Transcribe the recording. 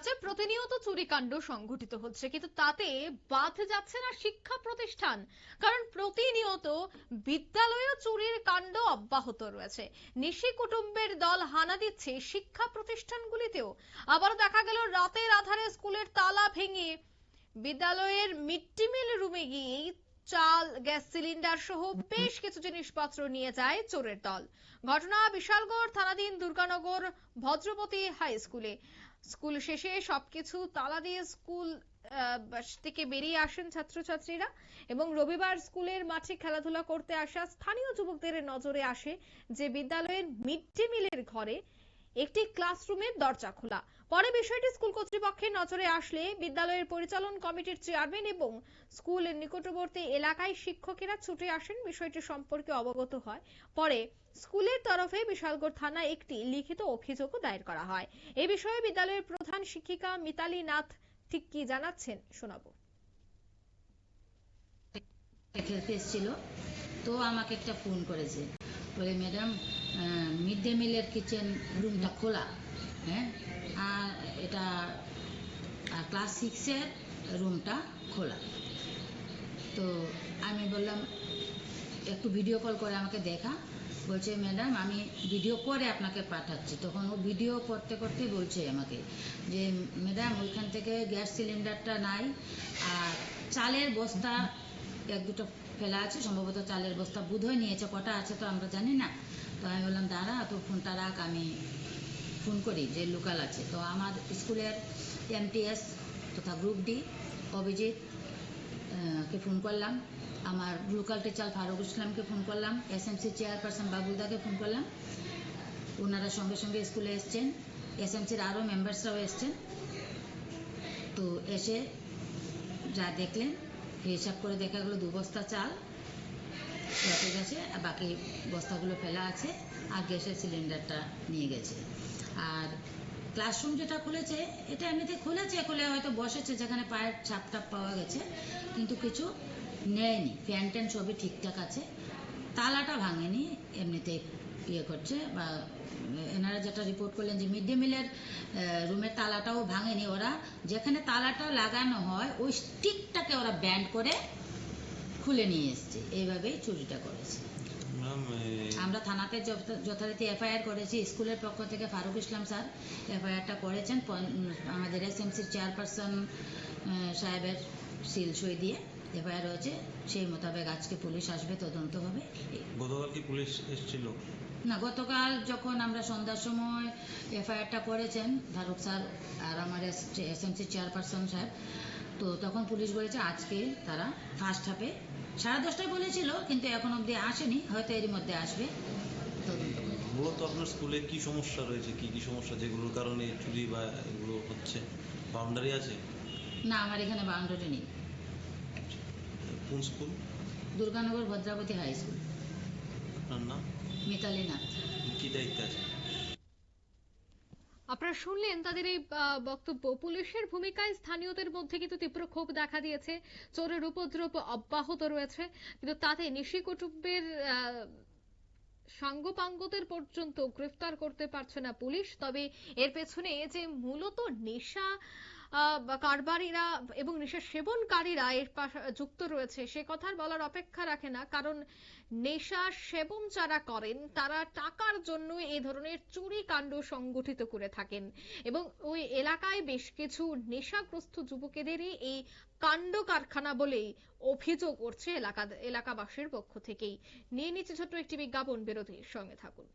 রাজ্যে প্রতিনিয়ত চুরিকাণ্ড সংঘটিত হচ্ছে, কিন্তু তাতে বাদ যাচ্ছে না শিক্ষা প্রতিষ্ঠান। কারণ প্রতিনিয়ত বিদ্যালয়ে চুরির কাণ্ড অব্যাহত রয়েছে। নিশি কুটুম্বের দল হানা দিচ্ছে শিক্ষা প্রতিষ্ঠানগুলিতেও। আবারও দেখা গেল রাতের আধারে স্কুলের তালা ভেঙে বিদ্যালয়ের মিড ডে মিল রুমে গিয়ে চাল, গ্যাস সিলিন্ডার সহ বেশ কিছু জিনিসপত্র নিয়ে যায় চোরের দল। ঘটনা বিশালগড় থানাধীন দুর্গানগর ভদ্রপতি হাই স্কুলে। স্কুল শেষে সবকিছু তালা দিয়ে স্কুল থেকে বেরিয়ে আসেন ছাত্রছাত্রীরা এবং রবিবার স্কুলের মাঠে খেলাধুলা করতে আসা স্থানীয় যুবকদের নজরে আসে যে বিদ্যালয়ের মিড ডে মিলের ঘরে একটি ক্লাসরুমের দরজা খোলা। পরে বিষয়টি স্কুল কর্তৃপক্ষের নজরে আসলে বিদ্যালয়ের পরিচালন কমিটির চেয়ারম্যান এবং স্কুলের নিকটবর্তী এলাকায় শিক্ষকেরা ছুটে আসেন, বিষয়টি সম্পর্কে অবগত হয়। পরে স্কুলের তরফে বিশালগড় থানায় একটি লিখিত অভিযোগও দায়ের করা হয়। এই বিষয়ে বিদ্যালয়ের প্রধান শিক্ষিকা মিতালি নাথ ঠিক কি জানাচ্ছেন শোনাবো। খেলতে এসেছিল তো আমাকে একটা ফোন করেছে, বলে ম্যাডাম মিড ডে মিলের কিচেন রুমটা খোলা, হ্যাঁ, আর এটা ক্লাস 6-এর রুমটা খোলা। তো আমি বললাম একটু ভিডিও কল করে আমাকে দেখা। বলছে ম্যাডাম আমি ভিডিও করে আপনাকে পাঠাচ্ছি। তখন ও ভিডিও করতে করতে বলছে আমাকে যে ম্যাডাম ওইখান থেকে গ্যাস সিলিন্ডারটা নাই, আর চালের বস্তা এক দুটো ফেলা আছে, সম্ভবত চালের বস্তা বোধহয় নিয়েছে, কটা আছে তো আমরা জানি না। তো আমি বললাম দাঁড়া তো ফোনটা রাখ, আমি ফোন করি যে লোকাল আছে। তো আমার স্কুলের MTS তথা গ্রুপ ডি অভিজিৎ কে ফোন করলাম, আমার লোকাল টিচার ফারুক ইসলামকে ফোন করলাম, SMC চেয়ারপারসন বাবুলদাকে ফোন করলাম। ওনারা সঙ্গে সঙ্গে স্কুলে এসছেন, SMCর আরও মেম্বার্সরাও এসছেন। তো এসে যা দেখলেন হিসাব করে দেখা গেলো 2 বস্তা চাল রটে গেছে, আর বাকি বস্তাগুলো ফেলা আছে, আর গ্যাসের সিলিন্ডারটা নিয়ে গেছে। আর ক্লাসরুম যেটা খুলেছে এটা এমনিতে খুলেছে, খুলে হয়তো বসেছে, যেখানে পায়ের ছাপ টাপ পাওয়া গেছে, কিন্তু কিছু নেয়নি, ফ্যান ট্যান সবই ঠিকঠাক আছে, তালাটা ভাঙেনি, এমনিতে ইয়ে করছে। বা এনারা যেটা রিপোর্ট করলেন যে মিড ডে মিলের রুমের তালাটাও ভাঙেনি, ওরা যেখানে তালাটা লাগানো হয় ওই স্টিকটাকে ওরা ব্যান্ড করে খুলে নিয়ে এসছে, এইভাবেই চুরিটা করেছে। আমরা থানাতে যথারীতি FIR করেছি, স্কুলের পক্ষ থেকে ফারুক ইসলাম স্যার FIRটা করেছেন, আমাদের SMCর চেয়ারপারসন সাহেবের সিল সই দিয়ে FIR হয়েছে। সেই মোতাবেক আজকে পুলিশ আসবে, তদন্ত হবে। গতকাল কি পুলিশ এসেছিল? না, গতকাল যখন আমরা সন্ধ্যার সময় FIRটা করেছেন ফারুক স্যার আর আমার SMC চেয়ারপারসন সাহেব, তো তখন পুলিশ বলেছে আজকে তারা ফার্স্ট হাফে 10:30টায় বলেছিল, কিন্তু এখন অবধি আসেনি, হয়তো এরই মধ্যে আসবে, তদন্ত করে। মূলত আপনার স্কুলে কি সমস্যা রয়েছে, কি কি সমস্যা যেগুলোর কারণে চুরি বা এগুলো হচ্ছে? বাউন্ডারি আছে? না, আমার এখানে বাউন্ডারি নেই। কোন school? Durganagar Bhadrabati high school. আপনার নাম? মিতালি নাথ। কি দায়িত্বে আছে? আপনারা শুনলেন তাদের এই বক্তব্য। পুলিশের ভূমিকায় স্থানীয়দের মধ্যে কিন্তু তীব্র ক্ষোভ দেখা দিয়েছে, চোরের উপদ্রব অব্যাহত রয়েছে, কিন্তু তাতে নিশি কুটুম্বের সাঙ্গপাঙ্গদের পর্যন্ত গ্রেফতার করতে পারছে না পুলিশ। তবে এর পেছনে যে মূলত নেশা কারবারিরা এবং নেশা সেবনকারীরা এর যুক্ত রয়েছে সে কথার বলার অপেক্ষা রাখে না। কারণ নেশা সেবন যারা করেন তারা টাকার জন্য এই ধরনের চুরি কাণ্ড সংগঠিত করে থাকেন এবং ওই এলাকায় বেশ কিছু নেশাগ্রস্ত যুবকেদেরই এই কাণ্ড কারখানা বলেই অভিযোগ করছে এলাকাবাসীর পক্ষ থেকেই। নিয়ে নিচ্ছে ছোট্ট একটি বিজ্ঞাপন বিরতির, সঙ্গে থাকুন।